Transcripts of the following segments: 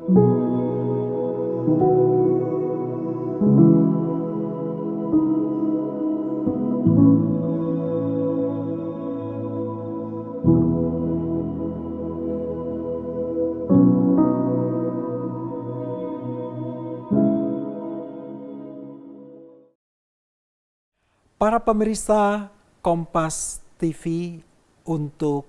Para pemirsa Kompas TV, untuk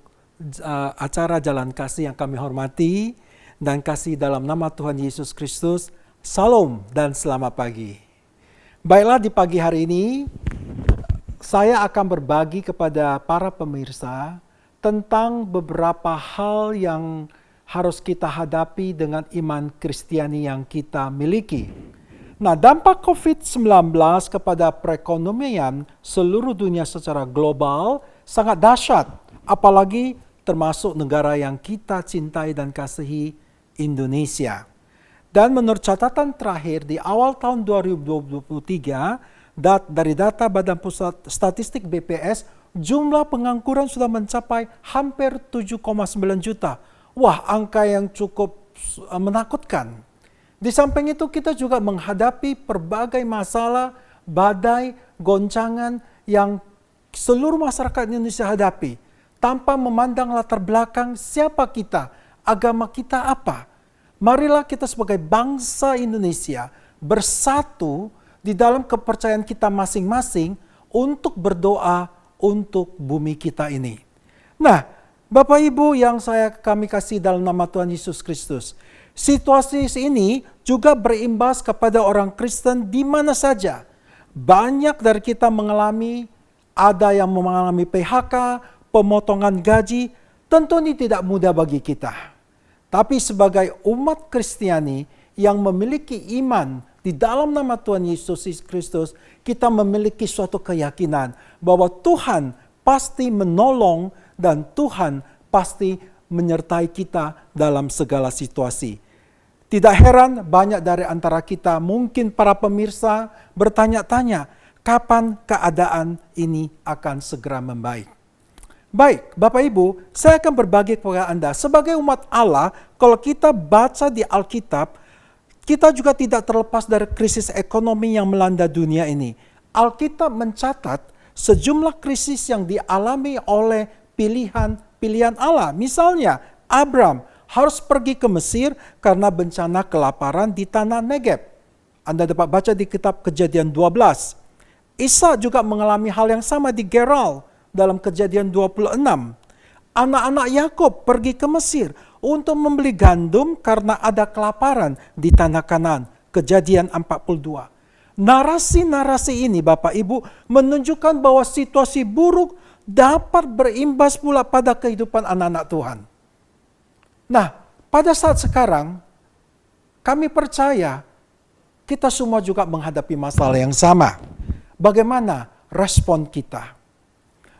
acara Jalan Kasih yang kami hormati dan kasih dalam nama Tuhan Yesus Kristus, Salam dan selamat pagi. Baiklah, di pagi hari ini saya akan berbagi kepada para pemirsa tentang beberapa hal yang harus kita hadapi dengan iman Kristiani yang kita miliki. Nah, dampak COVID-19 kepada perekonomian seluruh dunia secara global sangat dahsyat, apalagi termasuk negara yang kita cintai dan kasihi, Indonesia. Dan menurut catatan terakhir di awal tahun 2023, dari data Badan Pusat Statistik BPS, jumlah pengangguran sudah mencapai hampir 7,9 juta. Wah, angka yang cukup menakutkan. Di samping itu kita juga menghadapi berbagai masalah, badai, goncangan yang seluruh masyarakat Indonesia hadapi. Tanpa memandang latar belakang siapa kita, agama kita apa. Marilah kita sebagai bangsa Indonesia bersatu di dalam kepercayaan kita masing-masing untuk berdoa untuk bumi kita ini. Nah, Bapak Ibu yang kami kasih dalam nama Tuhan Yesus Kristus, situasi ini juga berimbas kepada orang Kristen di mana saja. Banyak dari kita ada yang mengalami PHK, pemotongan gaji. Tentu ini tidak mudah bagi kita. Tapi sebagai umat Kristiani yang memiliki iman di dalam nama Tuhan Yesus Kristus, kita memiliki suatu keyakinan bahwa Tuhan pasti menolong dan Tuhan pasti menyertai kita dalam segala situasi. Tidak heran banyak dari antara kita, mungkin para pemirsa, bertanya-tanya, kapan keadaan ini akan segera membaik? Baik, Bapak Ibu, saya akan berbagi kepada Anda, sebagai umat Allah, kalau kita baca di Alkitab, kita juga tidak terlepas dari krisis ekonomi yang melanda dunia ini. Alkitab mencatat sejumlah krisis yang dialami oleh pilihan Allah. Misalnya, Abram harus pergi ke Mesir karena bencana kelaparan di tanah Negeb. Anda dapat baca di kitab Kejadian 12. Isa juga mengalami hal yang sama di Gerar dalam Kejadian 26. Anak-anak Yakub pergi ke Mesir untuk membeli gandum karena ada kelaparan di tanah Kanaan. Kejadian 42. Narasi-narasi ini Bapak Ibu menunjukkan bahwa situasi buruk dapat berimbas pula pada kehidupan anak-anak Tuhan. Nah, pada saat sekarang, kami percaya kita semua juga menghadapi masalah yang sama. Bagaimana respon kita?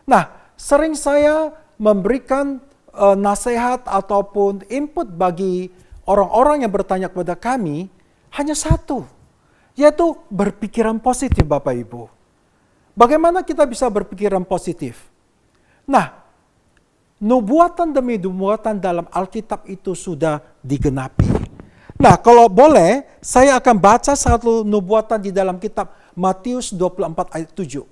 Nah, sering saya memberikan nasihat ataupun input bagi orang-orang yang bertanya kepada kami, hanya satu, yaitu berpikiran positif Bapak Ibu. Bagaimana kita bisa berpikiran positif? Nah, nubuatan demi nubuatan dalam Alkitab itu sudah digenapi. Nah, kalau boleh, saya akan baca satu nubuatan di dalam kitab Matius 24 ayat 7.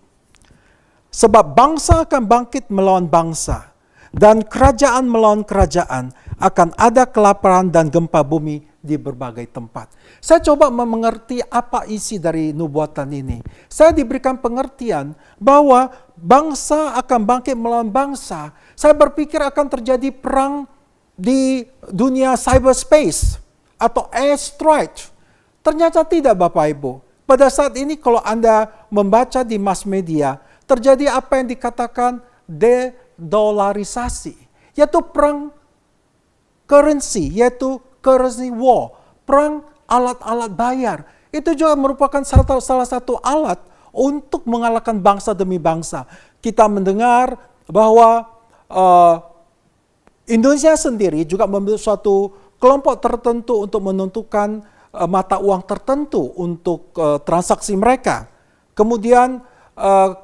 Sebab bangsa akan bangkit melawan bangsa, dan kerajaan melawan kerajaan, akan ada kelaparan dan gempa bumi di berbagai tempat. Saya coba mengerti apa isi dari nubuatan ini. Saya diberikan pengertian bahwa bangsa akan bangkit melawan bangsa. Saya berpikir akan terjadi perang di dunia cyberspace atau air strike. Ternyata tidak Bapak Ibu. Pada saat ini kalau Anda membaca di mass media, terjadi apa yang dikatakan de-dollarisasi, yaitu perang currency, yaitu currency war, perang alat-alat bayar. Itu juga merupakan salah satu alat untuk mengalahkan bangsa demi bangsa. Kita mendengar bahwa Indonesia sendiri juga membentuk suatu kelompok tertentu untuk menentukan mata uang tertentu untuk transaksi mereka. Kemudian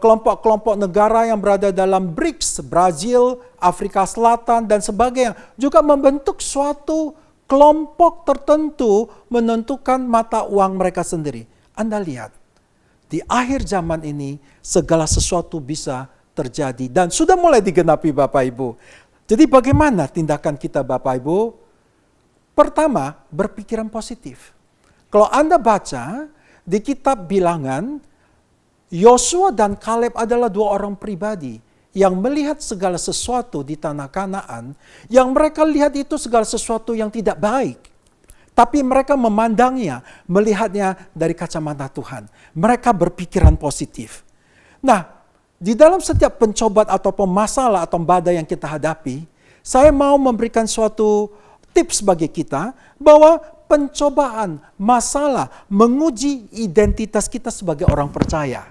kelompok-kelompok negara yang berada dalam BRICS, Brazil, Afrika Selatan, dan sebagainya, juga membentuk suatu kelompok tertentu menentukan mata uang mereka sendiri. Anda lihat, di akhir zaman ini segala sesuatu bisa terjadi dan sudah mulai digenapi Bapak Ibu. Jadi bagaimana tindakan kita Bapak Ibu? Pertama, berpikiran positif. Kalau Anda baca di kitab Bilangan, Yosua dan Kaleb adalah dua orang pribadi yang melihat segala sesuatu di tanah Kanaan, yang mereka lihat itu segala sesuatu yang tidak baik. Tapi mereka memandangnya, melihatnya dari kacamata Tuhan. Mereka berpikiran positif. Nah, di dalam setiap pencobaan atau masalah atau badai yang kita hadapi, saya mau memberikan suatu tips bagi kita bahwa pencobaan, masalah, menguji identitas kita sebagai orang percaya.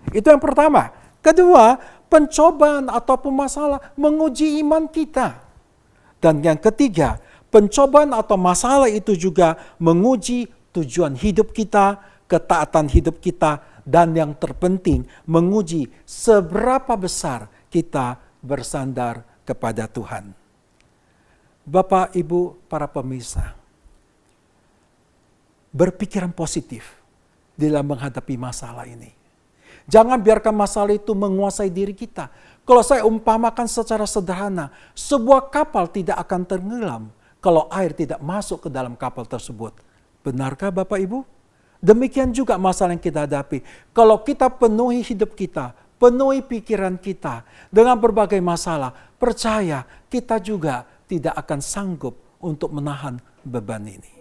Itu yang pertama. Kedua, pencobaan ataupun masalah menguji iman kita. Dan yang ketiga, pencobaan atau masalah itu juga menguji tujuan hidup kita, ketaatan hidup kita, dan yang terpenting menguji seberapa besar kita bersandar kepada Tuhan. Bapak, Ibu, para pemirsa, berpikiran positif dalam menghadapi masalah ini. Jangan biarkan masalah itu menguasai diri kita. Kalau saya umpamakan secara sederhana, sebuah kapal tidak akan tenggelam kalau air tidak masuk ke dalam kapal tersebut. Benarkah Bapak Ibu? Demikian juga masalah yang kita hadapi. Kalau kita penuhi hidup kita, penuhi pikiran kita dengan berbagai masalah, percaya kita juga tidak akan sanggup untuk menahan beban ini.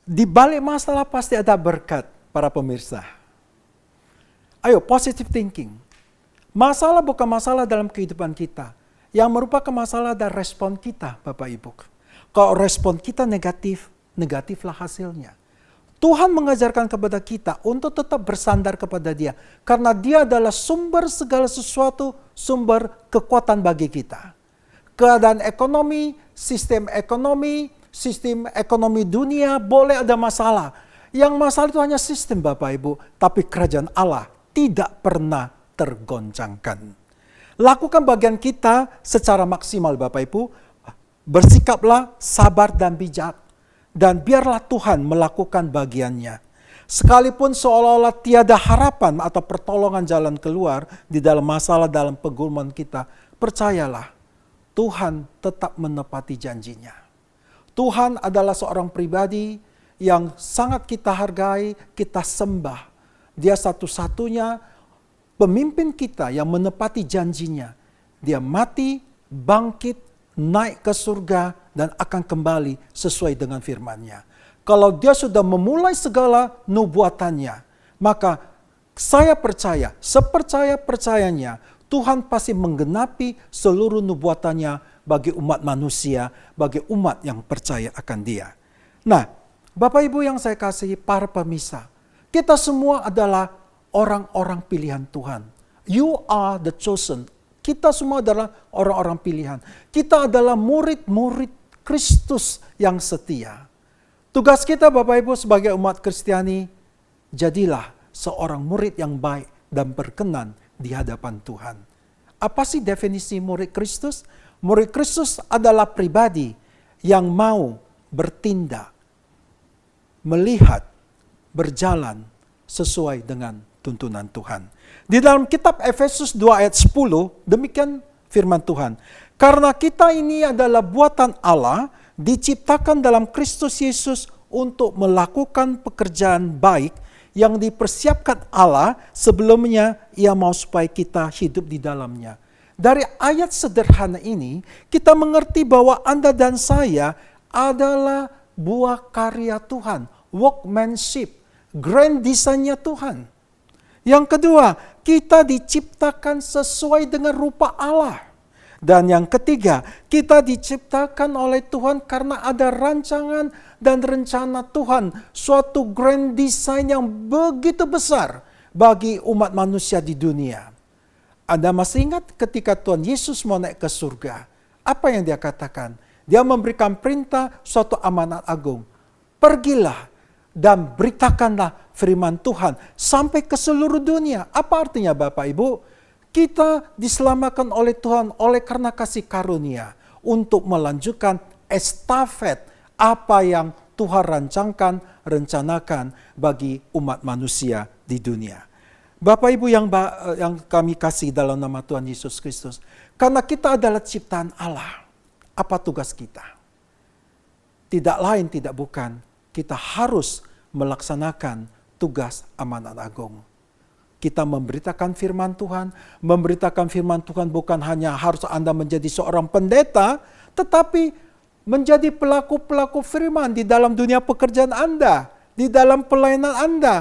Di balik masalah pasti ada berkat, para pemirsa. Ayo, positive thinking. Masalah bukan masalah dalam kehidupan kita. Yang merupakan masalah adalah respon kita, Bapak Ibu. Kalau respon kita negatif, negatiflah hasilnya. Tuhan mengajarkan kepada kita untuk tetap bersandar kepada Dia. Karena Dia adalah sumber segala sesuatu, sumber kekuatan bagi kita. Keadaan ekonomi, sistem ekonomi dunia boleh ada masalah. Yang masalah itu hanya sistem Bapak Ibu, tapi kerajaan Allah tidak pernah tergoncangkan. Lakukan bagian kita secara maksimal Bapak Ibu. Bersikaplah sabar dan bijak. Dan biarlah Tuhan melakukan bagiannya. Sekalipun seolah-olah tiada harapan atau pertolongan jalan keluar di dalam masalah dalam penggumulan kita, percayalah Tuhan tetap menepati janjinya. Tuhan adalah seorang pribadi yang sangat kita hargai, kita sembah. Dia satu-satunya pemimpin kita yang menepati janjinya. Dia mati, bangkit, naik ke surga, dan akan kembali sesuai dengan firman-Nya. Kalau Dia sudah memulai segala nubuatannya, maka saya percaya, sepercaya-percayanya, Tuhan pasti menggenapi seluruh nubuatannya bagi umat manusia, bagi umat yang percaya akan Dia. Nah, Bapak Ibu yang saya kasihi, para pemirsa, kita semua adalah orang-orang pilihan Tuhan. You are the chosen. Kita semua adalah orang-orang pilihan. Kita adalah murid-murid Kristus yang setia. Tugas kita Bapak Ibu sebagai umat Kristiani, jadilah seorang murid yang baik dan berkenan di hadapan Tuhan. Apa sih definisi murid Kristus? Murid Kristus adalah pribadi yang mau bertindak, melihat, berjalan sesuai dengan tuntunan Tuhan. Di dalam kitab Efesus 2 ayat 10, demikian firman Tuhan. Karena kita ini adalah buatan Allah, diciptakan dalam Kristus Yesus untuk melakukan pekerjaan baik yang dipersiapkan Allah sebelumnya Ia mau supaya kita hidup di dalamnya. Dari ayat sederhana ini, kita mengerti bahwa Anda dan saya adalah buah karya Tuhan, workmanship, grand design-nya Tuhan. Yang kedua, kita diciptakan sesuai dengan rupa Allah. Dan yang ketiga, kita diciptakan oleh Tuhan karena ada rancangan dan rencana Tuhan. Suatu grand design yang begitu besar bagi umat manusia di dunia. Anda masih ingat ketika Tuhan Yesus mau naik ke surga, apa yang dia katakan? Dia memberikan perintah suatu amanat agung. Pergilah dan beritakanlah firman Tuhan sampai ke seluruh dunia. Apa artinya Bapak Ibu? Kita diselamatkan oleh Tuhan oleh karena kasih karunia untuk melanjutkan estafet apa yang Tuhan rencanakan bagi umat manusia di dunia. Bapak Ibu yang kami kasih dalam nama Tuhan Yesus Kristus, karena kita adalah ciptaan Allah, apa tugas kita? Tidak lain tidak bukan, kita harus melaksanakan tugas amanat agung. Kita memberitakan firman Tuhan bukan hanya harus Anda menjadi seorang pendeta, tetapi menjadi pelaku-pelaku firman di dalam dunia pekerjaan Anda, di dalam pelayanan Anda.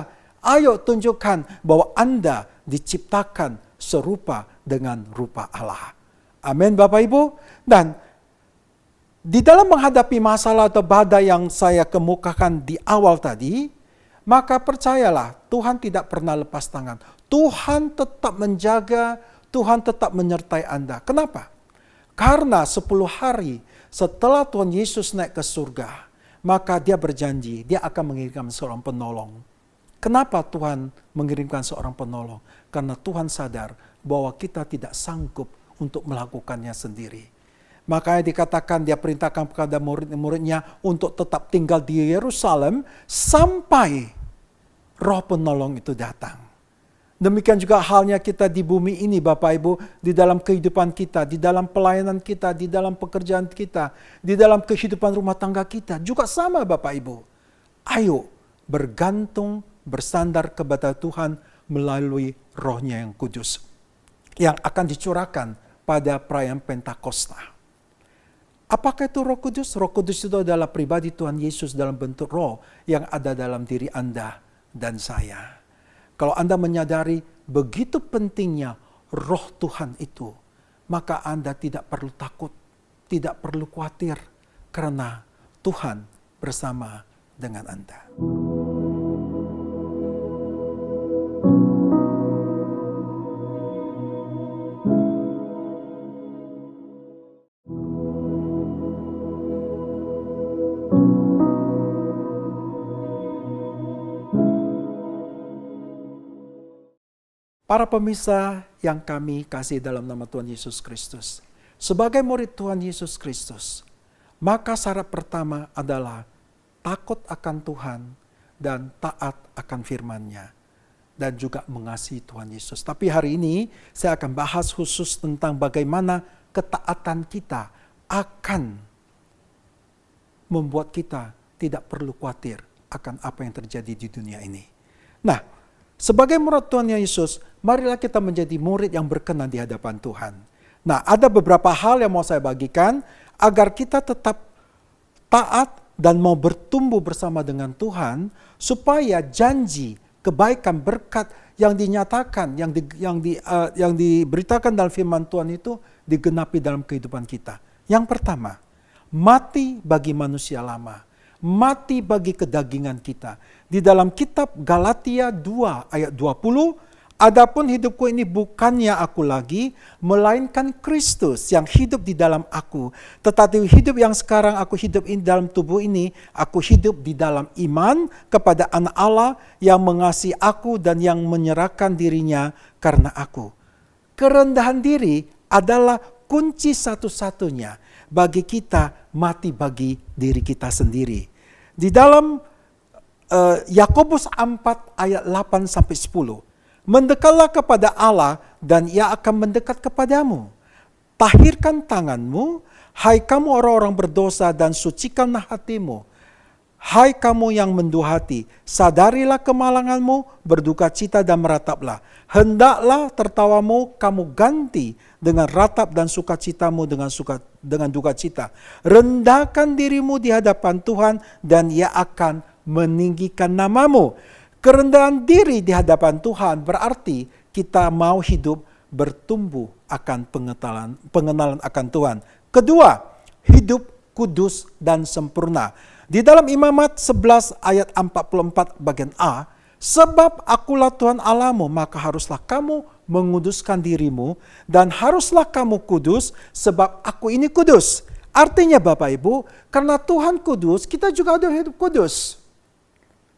Ayo tunjukkan bahwa Anda diciptakan serupa dengan rupa Allah. Amin Bapak Ibu. Dan di dalam menghadapi masalah atau badai yang saya kemukakan di awal tadi, maka percayalah Tuhan tidak pernah lepas tangan. Tuhan tetap menjaga, Tuhan tetap menyertai Anda. Kenapa? Karena 10 hari setelah Tuhan Yesus naik ke surga, maka dia berjanji dia akan mengirimkan seorang penolong. Kenapa Tuhan mengirimkan seorang penolong? Karena Tuhan sadar bahwa kita tidak sanggup untuk melakukannya sendiri. Makanya dikatakan dia perintahkan kepada murid-muridnya untuk tetap tinggal di Yerusalem sampai Roh penolong itu datang. Demikian juga halnya kita di bumi ini Bapak Ibu, di dalam kehidupan kita, di dalam pelayanan kita, di dalam pekerjaan kita, di dalam kehidupan rumah tangga kita. Juga sama Bapak Ibu. Ayo bergantung, bersandar kepada Tuhan melalui Roh-Nya yang kudus yang akan dicurahkan pada perayaan Pentakosta. Apakah itu Roh Kudus? Roh Kudus itu adalah pribadi Tuhan Yesus dalam bentuk roh yang ada dalam diri Anda dan saya. Kalau Anda menyadari begitu pentingnya Roh Tuhan itu, maka Anda tidak perlu takut, tidak perlu khawatir, karena Tuhan bersama dengan Anda. Para pemirsa yang kami kasih dalam nama Tuhan Yesus Kristus. Sebagai murid Tuhan Yesus Kristus, maka syarat pertama adalah takut akan Tuhan dan taat akan firman-Nya. Dan juga mengasihi Tuhan Yesus. Tapi hari ini saya akan bahas khusus tentang bagaimana ketaatan kita akan membuat kita tidak perlu khawatir akan apa yang terjadi di dunia ini. Nah, sebagai murid Tuhan Yesus, marilah kita menjadi murid yang berkenan di hadapan Tuhan. Nah, ada beberapa hal yang mau saya bagikan agar kita tetap taat dan mau bertumbuh bersama dengan Tuhan, supaya janji, kebaikan, berkat yang dinyatakan, yang diberitakan dalam firman Tuhan itu digenapi dalam kehidupan kita. Yang pertama, mati bagi manusia lama. Mati bagi kedagingan kita. Di dalam kitab Galatia 2 ayat 20, adapun hidupku ini bukannya aku lagi, melainkan Kristus yang hidup di dalam aku. Tetapi hidup yang sekarang aku hidup di dalam tubuh ini, aku hidup di dalam iman kepada Anak Allah yang mengasihi aku dan yang menyerahkan dirinya karena aku. Kerendahan diri adalah kunci satu-satunya bagi kita mati bagi diri kita sendiri. Di dalam Yakobus 4 ayat 8 sampai 10. Mendekatlah kepada Allah dan Ia akan mendekat kepadamu. Tahirkan tanganmu, hai kamu orang-orang berdosa, dan sucikanlah hatimu. Hai kamu yang menduh hati, sadarilah kemalanganmu, berduka cita dan merataplah. Hendaklah tertawamu kamu ganti dengan ratap dan sukacitamu dengan duka cita. Rendahkan dirimu di hadapan Tuhan dan Ia akan meninggikan namamu. Kerendahan diri di hadapan Tuhan berarti kita mau hidup bertumbuh akan pengenalan akan Tuhan. Kedua, hidup kudus dan sempurna. Di dalam Imamat 11 ayat 44 bagian A, sebab akulah Tuhan Allahmu, maka haruslah kamu menguduskan dirimu, dan haruslah kamu kudus sebab aku ini kudus. Artinya Bapak Ibu, karena Tuhan kudus, kita juga ada hidup kudus.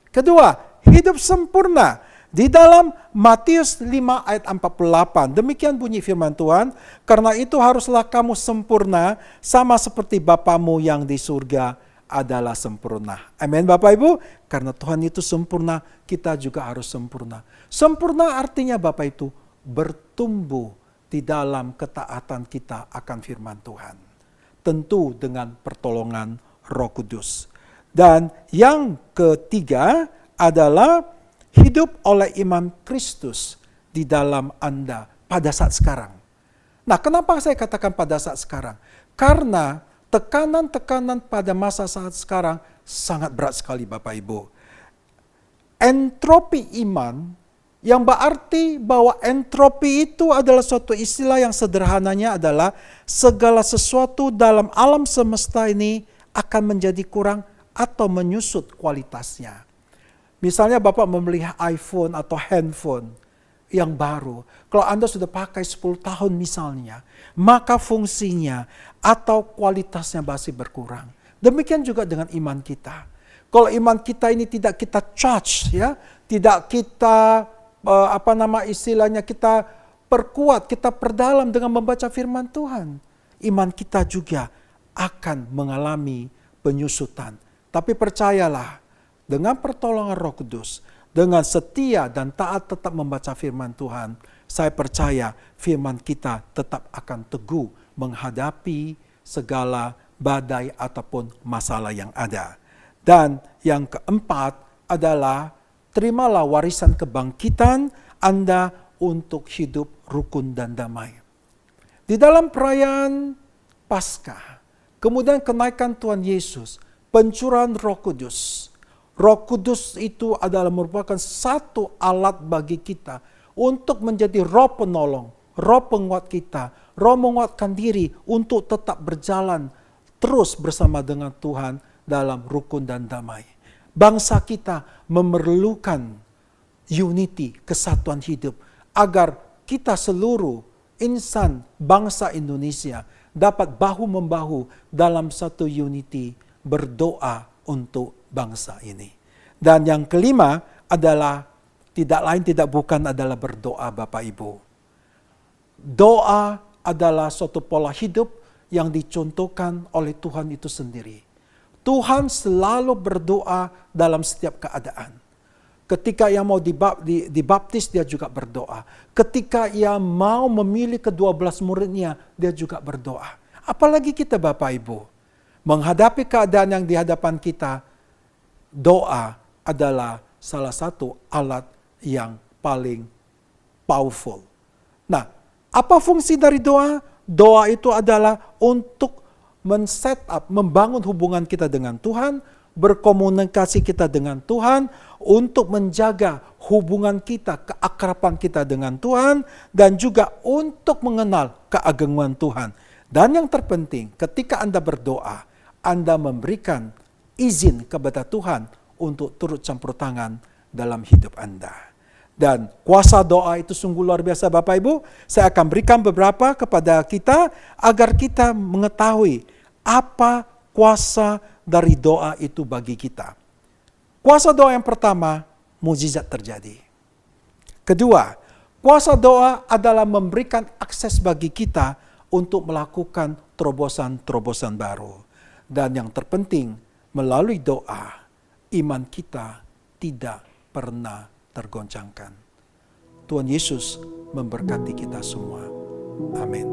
Kedua, hidup sempurna. Di dalam Matius 5 ayat 48, demikian bunyi firman Tuhan, karena itu haruslah kamu sempurna, sama seperti Bapamu yang di surga adalah sempurna. Amin Bapak Ibu, karena Tuhan itu sempurna, kita juga harus sempurna. Sempurna artinya Bapak itu bertumbuh di dalam ketaatan kita akan firman Tuhan. Tentu dengan pertolongan Roh Kudus. Dan yang ketiga adalah hidup oleh iman Kristus di dalam Anda pada saat sekarang. Nah, kenapa saya katakan pada saat sekarang? Karena tekanan-tekanan pada masa saat sekarang sangat berat sekali Bapak Ibu. Entropi iman, yang berarti bahwa entropi itu adalah suatu istilah yang sederhananya adalah segala sesuatu dalam alam semesta ini akan menjadi kurang atau menyusut kualitasnya. Misalnya Bapak membeli iPhone atau handphone yang baru. Kalau Anda sudah pakai 10 tahun misalnya, maka fungsinya atau kualitasnya masih berkurang. Demikian juga dengan iman kita. Kalau iman kita ini tidak kita charge, ya, tidak kita kita perkuat, kita perdalam dengan membaca firman Tuhan, iman kita juga akan mengalami penyusutan. Tapi percayalah, dengan pertolongan Roh Kudus, dengan setia dan taat tetap membaca firman Tuhan, saya percaya firman kita tetap akan teguh menghadapi segala badai ataupun masalah yang ada. Dan yang keempat adalah terimalah warisan kebangkitan Anda untuk hidup rukun dan damai. Di dalam perayaan Paskah, kemudian kenaikan Tuhan Yesus, pencurahan Roh Kudus. Roh Kudus itu adalah merupakan satu alat bagi kita untuk menjadi roh penolong, roh penguat kita, roh menguatkan diri untuk tetap berjalan terus bersama dengan Tuhan dalam rukun dan damai. Bangsa kita memerlukan unity, kesatuan hidup, agar kita seluruh insan bangsa Indonesia dapat bahu-membahu dalam satu unity berdoa untuk bangsa ini. Dan yang kelima adalah tidak lain tidak bukan adalah berdoa Bapak Ibu. Doa adalah suatu pola hidup yang dicontohkan oleh Tuhan itu sendiri. Tuhan selalu berdoa dalam setiap keadaan. Ketika ia mau dibaptis, dia juga berdoa. Ketika ia mau memilih ke-12 muridnya, dia juga berdoa. Apalagi kita Bapak Ibu, menghadapi keadaan yang di hadapan kita, doa adalah salah satu alat yang paling powerful. Nah, apa fungsi dari doa? Doa itu adalah untuk men-set up, membangun hubungan kita dengan Tuhan, berkomunikasi kita dengan Tuhan, untuk menjaga hubungan kita, keakraban kita dengan Tuhan, dan juga untuk mengenal keagungan Tuhan. Dan yang terpenting, ketika Anda berdoa, Anda memberikan izin kepada Tuhan untuk turut campur tangan dalam hidup Anda. Dan kuasa doa itu sungguh luar biasa Bapak Ibu. Saya akan berikan beberapa kepada kita agar kita mengetahui apa kuasa dari doa itu bagi kita. Kuasa doa yang pertama, mukjizat terjadi. Kedua, kuasa doa adalah memberikan akses bagi kita untuk melakukan terobosan-terobosan baru. Dan yang terpenting, melalui doa, iman kita tidak pernah tergoncangkan. Tuhan Yesus memberkati kita semua. Amin.